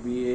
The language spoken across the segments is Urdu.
BA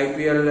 IPL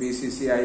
BCCI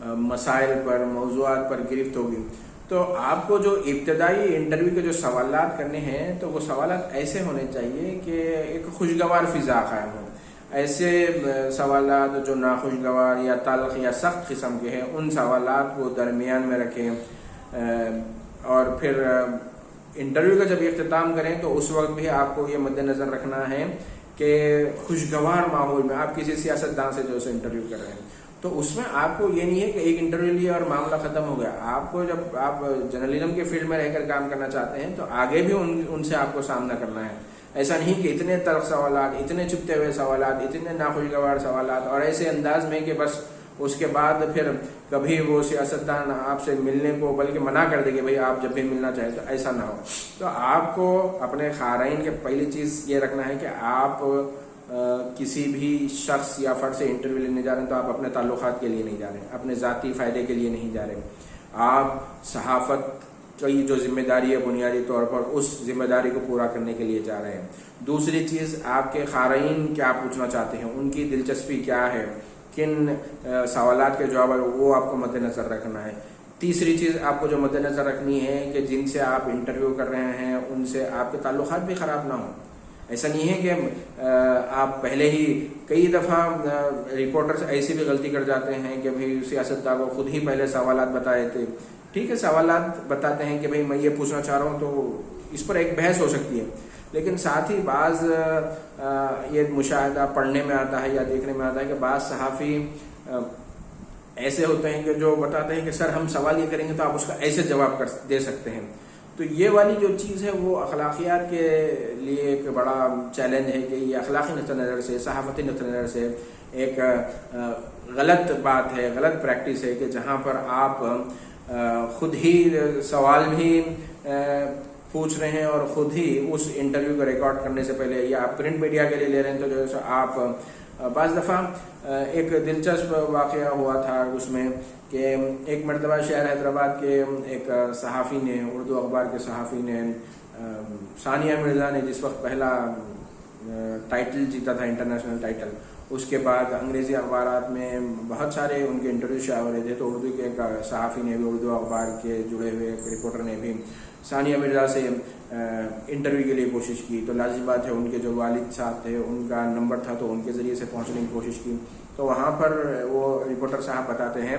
مسائل پر، موضوعات پر گرفت ہوگی، تو آپ کو جو ابتدائی انٹرویو کے جو سوالات کرنے ہیں تو وہ سوالات ایسے ہونے چاہیے کہ ایک خوشگوار فضا قائم ہو. ایسے سوالات جو ناخوشگوار یا تلخ یا سخت قسم کے ہیں ان سوالات کو درمیان میں رکھیں، اور پھر انٹرویو کا جب اختتام کریں تو اس وقت بھی آپ کو یہ مد نظر رکھنا ہے کہ خوشگوار ماحول میں آپ کسی سیاستدان سے جو انٹرویو کر رہے ہیں تو اس میں آپ کو یہ نہیں ہے کہ ایک انٹرویو لیا اور معاملہ ختم ہو گیا. آپ کو جب آپ جرنلزم کے فیلڈ میں رہ کر کام کرنا چاہتے ہیں تو آگے بھی ان سے آپ کو سامنا کرنا ہے. ایسا نہیں کہ اتنے تلخ سوالات، اتنے چھپتے ہوئے سوالات، اتنے ناخوشگوار سوالات اور ایسے انداز میں کہ بس اس کے بعد پھر کبھی وہ سیاستدان آپ سے ملنے کو بلکہ منع کر دے کہ بھئی آپ جب بھی ملنا چاہیں تو ایسا نہ ہو. تو آپ کو اپنے قارئین کے پہلی چیز یہ رکھنا ہے کہ آپ کسی بھی شخص یا فرد سے انٹرویو لینے جا رہے ہیں تو آپ اپنے تعلقات کے لیے نہیں جا رہے ہیں، اپنے ذاتی فائدے کے لیے نہیں جا رہے ہیں. آپ صحافت کی جو ذمہ داری ہے بنیادی طور پر اس ذمہ داری کو پورا کرنے کے لیے جا رہے ہیں. دوسری چیز، آپ کے قارئین کیا پوچھنا چاہتے ہیں، ان کی دلچسپی کیا ہے، کن سوالات کے جواب وہ آپ کو مد نظر رکھنا ہے. تیسری چیز آپ کو جو مد نظر رکھنی ہے کہ جن سے آپ انٹرویو کر رہے ہیں ان سے آپ کے تعلقات بھی خراب نہ ہوں. ایسا نہیں ہے کہ آپ پہلے ہی کئی دفعہ رپورٹرز ایسی بھی غلطی کر جاتے ہیں کہ بھئی سیاستدان کو خود ہی پہلے سوالات بتائے تھے. ٹھیک ہے، سوالات بتاتے ہیں کہ بھئی میں یہ پوچھنا چاہ رہا ہوں تو اس پر ایک بحث ہو سکتی ہے، لیکن ساتھ ہی بعض یہ مشاہدہ پڑھنے میں آتا ہے یا دیکھنے میں آتا ہے کہ بعض صحافی ایسے ہوتے ہیں کہ جو بتاتے ہیں کہ سر ہم سوال یہ کریں گے تو آپ اس کا ایسے جواب دے سکتے ہیں. تو یہ والی جو چیز ہے وہ اخلاقیات کے لیے ایک بڑا چیلنج ہے کہ یہ اخلاقی نقطہ نظر سے، صحافتی نقطہ نظر سے ایک غلط بات ہے، غلط پریکٹس ہے کہ جہاں پر آپ خود ہی سوال بھی پوچھ رہے ہیں اور خود ہی اس انٹرویو کو ریکارڈ کرنے سے پہلے یا آپ پرنٹ میڈیا کے لیے لے رہے ہیں تو جو آپ بعض دفعہ ایک دلچسپ واقعہ ہوا تھا اس میں کہ ایک مرتبہ شہر حیدرآباد کے ایک صحافی نے، اردو اخبار کے صحافی نے، ثانیہ مرزا نے جس وقت پہلا ٹائٹل جیتا تھا، انٹرنیشنل ٹائٹل، اس کے بعد انگریزی اخبارات میں بہت سارے ان کے انٹرویو شائع ہو رہے تھے. تو اردو کے ایک صحافی نے بھی، اردو اخبار کے جڑے ہوئے ایک رپورٹر نے بھی ثانیہ مرزا سے انٹرویو کے لیے کوشش کی. تو لازم بات ہے ان کے جو والد صاحب تھے ان کا نمبر تھا تو ان کے ذریعے سے پہنچنے کی کوشش کی. تو وہاں پر وہ رپورٹر صاحب بتاتے ہیں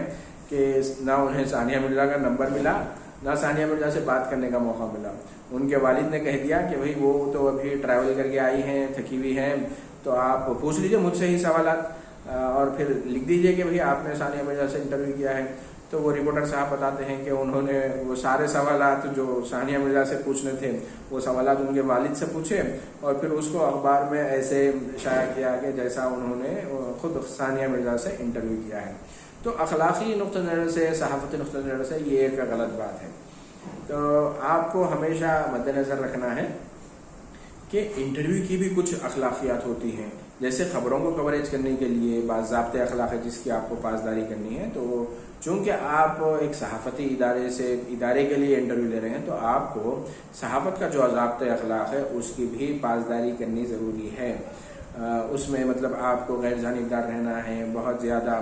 کہ نہ انہیں ثانیہ مرزا کا نمبر ملا، نہ ثانیہ مرزا سے بات کرنے کا موقع ملا. ان کے والد نے کہہ دیا کہ بھئی وہ تو ابھی ٹریول کر کے آئی ہیں، تھکی ہوئی ہیں، تو آپ پوچھ لیجئے مجھ سے ہی سوالات اور پھر لکھ دیجئے کہ بھئی آپ نے ثانیہ مرزا سے انٹرویو کیا ہے. تو وہ رپورٹر صاحب بتاتے ہیں کہ انہوں نے وہ سارے سوالات جو ثانیہ مرزا سے پوچھنے تھے وہ سوالات ان کے والد سے پوچھے اور پھر اس کو اخبار میں ایسے شائع کیا کہ جیسا انہوں نے خود ثانیہ مرزا سے انٹرویو کیا ہے. تو اخلاقی نقطہ نظر سے، صحافتی نقطہ نظر سے یہ ایک غلط بات ہے. تو آپ کو ہمیشہ مد نظر رکھنا ہے کہ انٹرویو کی بھی کچھ اخلاقیات ہوتی ہیں. جیسے خبروں کو کوریج کرنے کے لیے باضابطہ اخلاق ہے جس کی آپ کو پاسداری کرنی ہے. تو چونکہ آپ ایک صحافتی ادارے کے لیے انٹرویو لے رہے ہیں تو آپ کو صحافت کا جو ضابطۂ اخلاق ہے اس کی بھی پاسداری کرنی ضروری ہے. اس میں مطلب آپ کو غیر جانبدار رہنا ہے، بہت زیادہ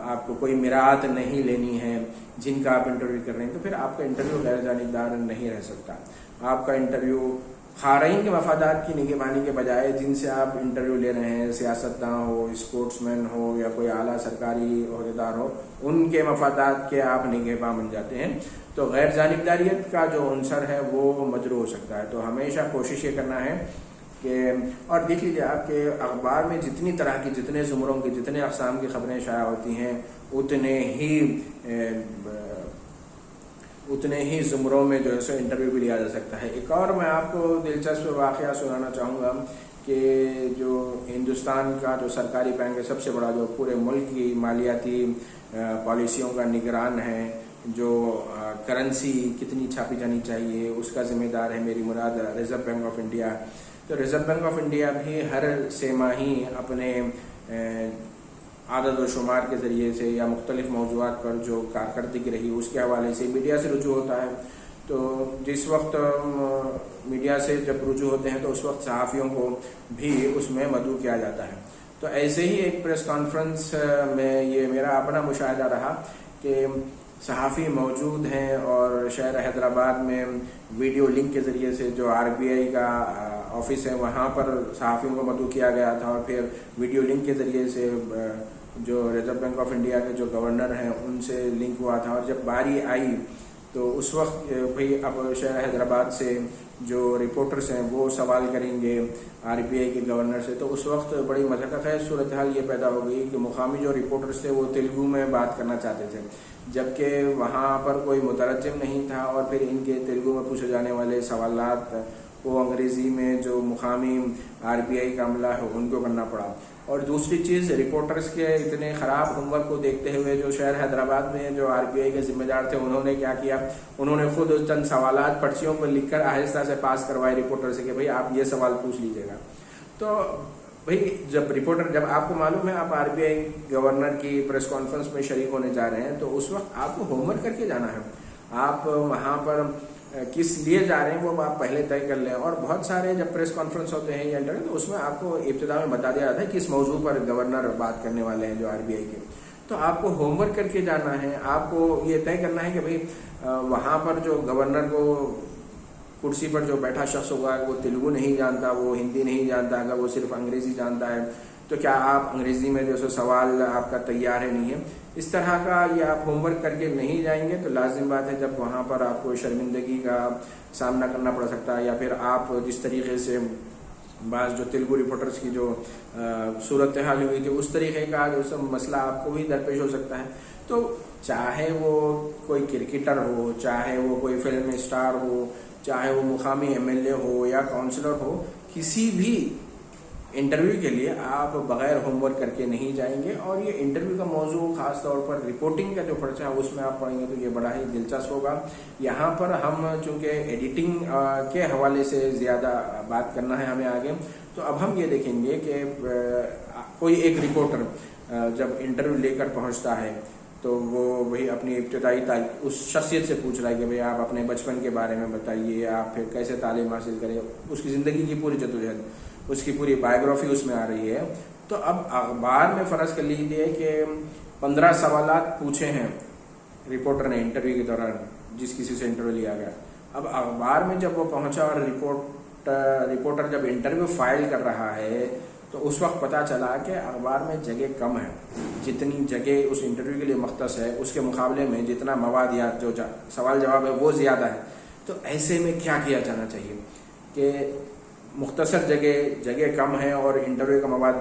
آپ کو کوئی مراعات نہیں لینی ہے جن کا آپ انٹرویو کر رہے ہیں. تو پھر آپ کا انٹرویو غیر جانبدار نہیں رہ سکتا. آپ کا انٹرویو قارئین کے مفادات کی نگہبانی کے بجائے جن سے آپ انٹرویو لے رہے ہیں، سیاستداں ہو، اسپورٹس مین ہو یا کوئی اعلیٰ سرکاری عہدیدار ہو، ان کے مفادات کے آپ نگہباں بن جاتے ہیں تو غیر جانبداریت کا جو عنصر ہے وہ مجروح ہو سکتا ہے. تو ہمیشہ کوشش یہ کرنا ہے کہ، اور دیکھ لیجیے آپ کے اخبار میں جتنی طرح کی، جتنے زمروں کی، جتنے اقسام کی خبریں شائع ہوتی ہیں اتنے ہی زمروں میں جو ہے سو انٹرویو بھی لیا جا سکتا ہے. ایک اور میں آپ کو دلچسپ واقعہ سنانا چاہوں گا کہ جو ہندوستان کا جو سرکاری بینک ہے، سب سے بڑا، جو پورے ملک کی مالیاتی پالیسیوں کا نگران ہے، جو کرنسی کتنی چھاپی جانی چاہیے اس کا ذمہ دار ہے، میری مراد ریزرو بینک آف انڈیا. تو ریزرو بینک آف انڈیا بھی ہر سہ ماہی اپنے عدد و شمار کے ذریعے سے یا مختلف موضوعات پر جو کارکردگی رہی اس کے حوالے سے میڈیا سے رجوع ہوتا ہے. تو جس وقت میڈیا سے جب رجوع ہوتے ہیں تو اس وقت صحافیوں کو بھی اس میں مدعو کیا جاتا ہے. تو ایسے ہی ایک پریس کانفرنس میں یہ میرا اپنا مشاہدہ رہا کہ صحافی موجود ہیں اور شہر حیدرآباد میں ویڈیو لنک کے ذریعے سے جو RBI کا آفس ہے وہاں پر صحافیوں کو مدعو کیا گیا تھا، اور پھر ویڈیو لنک کے ذریعے سے جو ریزرو بینک آف انڈیا کے جو گورنر ہیں ان سے لنک ہوا تھا. اور جب باری آئی تو اس وقت بھئی اب شہر حیدرآباد سے جو رپورٹرز ہیں وہ سوال کریں گے RBI کے گورنر سے. تو اس وقت بڑی مضحکہ خیز صورتحال یہ پیدا ہو گئی کہ مقامی جو رپورٹرز تھے وہ تیلگو میں بات کرنا چاہتے تھے، جبکہ وہاں پر کوئی مترجم نہیں تھا، اور پھر ان کے تیلگو میں پوچھے جانے والے سوالات وہ انگریزی میں جو مقامی RBI کا عملہ ہے ان کو کرنا پڑا. اور دوسری چیز، رپورٹرز کے اتنے خراب ہوم ورک کو دیکھتے ہوئے جو شہر حیدرآباد میں جو RBI کے ذمہ دار تھے انہوں نے کیا کیا، انہوں نے خود چند سوالات پرچیوں پر لکھ کر آہستہ سے پاس کروائے رپورٹر سے کہ بھئی آپ یہ سوال پوچھ لیجیے گا. تو بھئی جب آپ کو معلوم ہے آپ RBI گورنر کی پریس کانفرنس میں شریک ہونے جا رہے ہیں تو اس وقت آپ کو ہوم ورک کر کے جانا ہے. آپ وہاں پر کس لیے جا رہے ہیں وہ آپ پہلے طے کر لیں. اور بہت سارے جب پریس کانفرنس ہوتے ہیں یا انٹرویو تو اس میں آپ کو ابتدا میں بتا دیا جاتا ہے کس موضوع پر گورنر بات کرنے والے ہیں جو RBI کے. تو آپ کو ہوم ورک کر کے جانا ہے. آپ کو یہ طے کرنا ہے کہ بھئی وہاں پر جو گورنر کو کرسی پر جو بیٹھا شخص ہوگا وہ تیلگو نہیں جانتا، وہ ہندی نہیں جانتا، اگر وہ صرف انگریزی جانتا ہے تو کیا آپ انگریزی میں جو سوال آپ کا تیار ہے نہیں ہے. اس طرح کا یہ آپ ہوم ورک کر کے نہیں جائیں گے تو لازم بات ہے جب وہاں پر آپ کو شرمندگی کا سامنا کرنا پڑ سکتا ہے، یا پھر آپ جس طریقے سے بعض جو تیلگو رپورٹرز کی جو صورتحال ہوئی تھی اس طریقے کا جو مسئلہ آپ کو بھی درپیش ہو سکتا ہے. تو چاہے وہ کوئی کرکٹر ہو، چاہے وہ کوئی فلم اسٹار ہو، چاہے وہ مقامی MLA ہو یا کاؤنسلر ہو، کسی بھی انٹرویو کے لیے آپ بغیر ہوم ورک کر کے نہیں جائیں گے. اور یہ انٹرویو کا موضوع خاص طور پر رپورٹنگ کا جو پرچہ ہے اس میں آپ پڑھیں گے تو یہ بڑا ہی دلچسپ ہوگا. یہاں پر ہم چونکہ ایڈیٹنگ کے حوالے سے زیادہ بات کرنا ہے ہمیں آگے، تو اب ہم یہ دیکھیں گے کہ کوئی ایک رپورٹر جب انٹرویو لے کر پہنچتا ہے تو وہ وہی اپنی ابتدائی اس شخصیت سے پوچھ رہا ہے کہ بھئی آپ اپنے بچپن کے بارے میں بتائیے، آپ پھر کیسے تعلیم حاصل کریں، اس کی زندگی کی پوری جدوجہد، اس کی پوری بایوگرافی اس میں آ رہی ہے. تو اب اخبار میں فرض کر لیجیے کہ 15 سوالات پوچھے ہیں رپورٹر نے انٹرویو کے دوران جس کسی سے انٹرویو لیا گیا. اب اخبار میں جب وہ پہنچا اور رپورٹر جب انٹرویو فائل کر رہا ہے تو اس وقت پتا چلا کہ اخبار میں جگہ کم ہے. جتنی جگہ اس انٹرویو کے لیے مختص ہے اس کے مقابلے میں جتنا مواد یا جو سوال جواب ہے وہ زیادہ ہے. تو ایسے میں کیا کیا جانا چاہیے کہ مختصر جگہ کم ہے اور انٹرویو کا مواد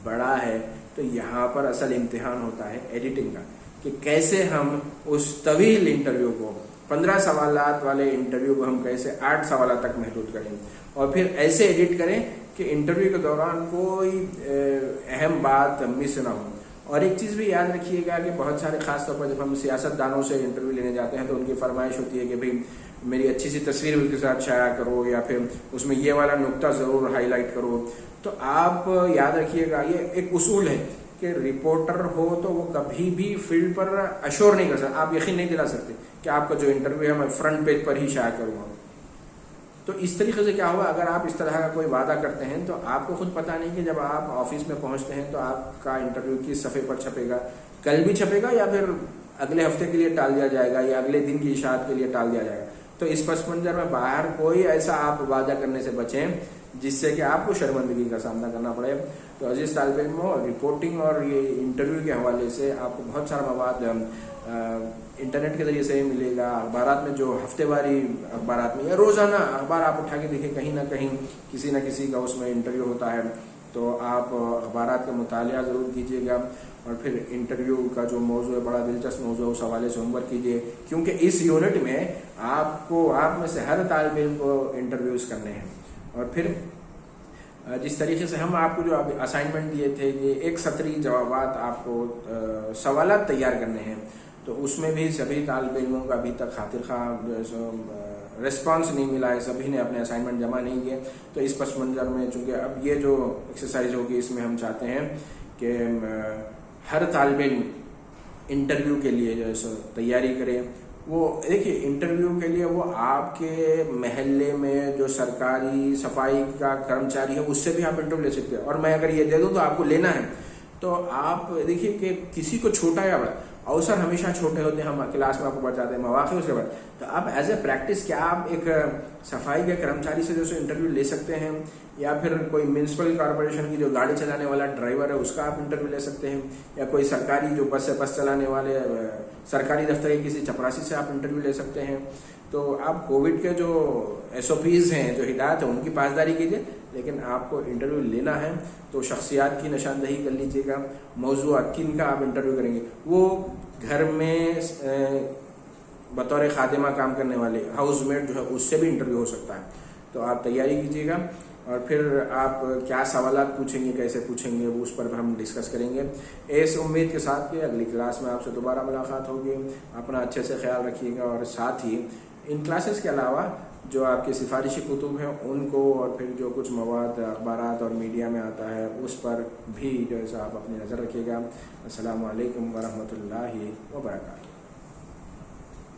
بڑا ہے، تو یہاں پر اصل امتحان ہوتا ہے ایڈیٹنگ کا کہ کیسے ہم اس طویل انٹرویو کو 15 سوالات والے انٹرویو کو ہم کیسے 8 سوالات تک محدود کریں اور پھر ایسے ایڈٹ کریں کہ انٹرویو کے دوران کوئی اہم بات مس نہ ہو. اور ایک چیز بھی یاد رکھیے گا کہ بہت سارے خاص طور پر جب ہم سیاست دانوں سے انٹرویو لینے جاتے ہیں تو ان کی فرمائش ہوتی ہے کہ بھئی میری اچھی سی تصویر اس کے ساتھ شائع کرو یا پھر اس میں یہ والا نقطہ ضرور ہائی لائٹ کرو. تو آپ یاد رکھیے گا یہ ایک اصول ہے کہ رپورٹر ہو تو وہ کبھی بھی فیلڈ پر اشور نہیں کر سکتا، آپ یقین نہیں دلا سکتے کہ آپ کا جو انٹرویو ہے میں فرنٹ پیج پر ہی شائع کروں گا. تو اس طریقے سے کیا ہوگا، اگر آپ اس طرح کا کوئی وعدہ کرتے ہیں تو آپ کو خود پتہ نہیں کہ جب آپ آفس میں پہنچتے ہیں تو آپ کا انٹرویو کس صفحے پر چھپے گا، کل بھی چھپے گا یا پھر اگلے ہفتے کے لیے ٹال دیا جائے گا یا اگلے دن کی اشاعت کے لیے ٹال دیا جائے گا. تو اس پس منظر میں باہر کوئی ایسا آپ وعدہ کرنے سے بچیں جس سے کہ آپ کو شرمندگی کا سامنا کرنا پڑے. تو عزیز طالب علموں، رپورٹنگ اور یہ انٹرویو کے حوالے سے آپ کو بہت سارا مواد انٹرنیٹ کے ذریعے سے ہی ملے گا. اخبارات میں جو ہفتے واری اخبارات میں یا روزانہ اخبار آپ اٹھا کے دیکھیں کہیں نہ کہیں کسی نہ کسی کا اس میں انٹرویو ہوتا ہے. تو آپ اخبارات کا مطالعہ ضرور کیجیے گا اور پھر انٹرویو کا جو موضوع ہے بڑا دلچسپ موضوع ہے اس حوالے سے ہوم ورک کیجیے، کیونکہ اس یونٹ میں آپ میں سے ہر طالب علم کو انٹرویوز کرنے ہیں. اور پھر جس طریقے سے ہم آپ کو جو اسائنمنٹ دیے تھے یہ ایک سطری جوابات آپ کو سوالات تیار کرنے ہیں، تو اس میں بھی سبھی طالب علموں کا ابھی تک خاطر خواہ ریسپانس نہیں ملا ہے، سبھی نے اپنے اسائنمنٹ جمع نہیں کیے. تو اس پس منظر میں چونکہ اب یہ جو ایکسرسائز ہوگی اس میں ہم چاہتے ہیں کہ ہر طالب علم انٹرویو کے لیے جو ہے سو تیاری کرے وہ دیکھیے انٹرویو کے لیے وہ آپ کے محلے میں جو سرکاری صفائی کا کرمچاری ہے اس سے بھی آپ انٹرویو لے سکتے ہیں. اور میں اگر یہ دے دوں تو آپ کو لینا ہے تو آپ دیکھیے کہ کسی کو چھوٹا یا بڑا اوسر ہمیشہ چھوٹے ہوتے ہیں. ہم کلاس میں آپ کو بتاتے ہیں مواقع اس کے بعد تو آپ ایز اے پریکٹس کیا آپ ایک صفائی کے کرمچاری سے جو سو انٹرویو لے سکتے ہیں یا پھر کوئی میونسپل کارپوریشن کی جو گاڑی چلانے والا ڈرائیور ہے اس کا آپ انٹرویو لے سکتے ہیں یا کوئی سرکاری جو بس چلانے والے سرکاری دفتر کے کسی چپراسی سے آپ انٹرویو لے سکتے ہیں. تو آپ کووڈ کے جو SOPs ہیں جو ہدایت ہیں ان کی پاسداری کیجیے لیکن آپ کو انٹرویو لینا ہے تو شخصیات کی نشاندہی کر لیجیے گا. موضوعات کن کا آپ انٹرویو کریں گے وہ گھر میں بطور خادمہ کام کرنے والے ہاؤس میٹ جو ہے اس سے بھی انٹرویو ہو سکتا ہے. تو آپ تیاری کیجیے گا اور پھر آپ کیا سوالات پوچھیں گے کیسے پوچھیں گے وہ اس پر ہم ڈسکس کریں گے. اس امید کے ساتھ کہ اگلی کلاس میں آپ سے دوبارہ ملاقات ہوگی. اپنا اچھے سے خیال رکھیے گا اور ساتھ ہی ان کلاسز کے علاوہ جو آپ کے سفارشی کتب ہیں ان کو اور پھر جو کچھ مواد اخبارات اور میڈیا میں آتا ہے اس پر بھی جو ہے آپ اپنی نظر رکھیے گا. السلام علیکم ورحمۃ اللہ وبرکاتہ.